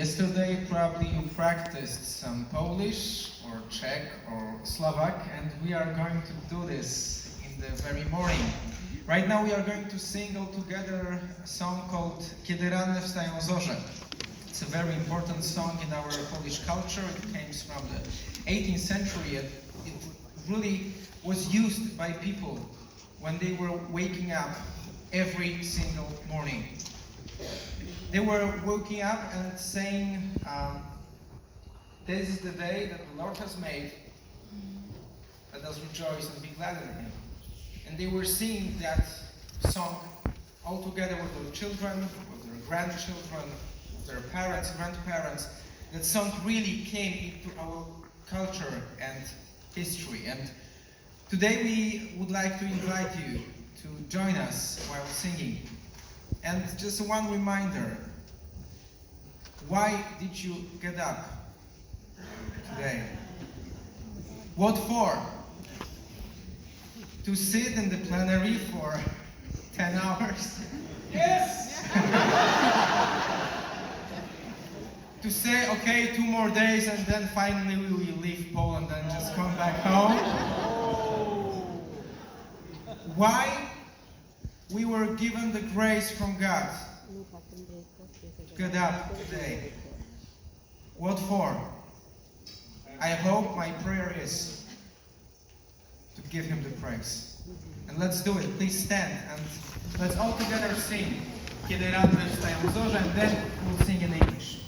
Yesterday probably you practiced some Polish or Czech or Slovak, and we are going to do this in the very morning. Right now we are going to sing all together a song called Kiedy ranne wstają zorze. It's a very important song in our Polish culture. It came from the 18th century. It really was used by people when they were waking up every single morning. They were waking up and saying, this is the day that the Lord has made. Let us rejoice and be glad in Him. And they were singing that song all together with their children, with their grandchildren, with their parents, grandparents. That song really came into our culture and history. And today we would like to invite you to join us while singing. And just one reminder, why did you get up today? What for? To sit in the plenary for 10 hours? Yes! To say, okay, 2 more days and then finally we will leave Poland and just come back home? Why? We were given the grace from God to get up today. What for? I hope my prayer is to give Him the praise. And let's do it. Please stand and let's all together sing Kiedy ranne wstają zorze, and then we'll sing in English.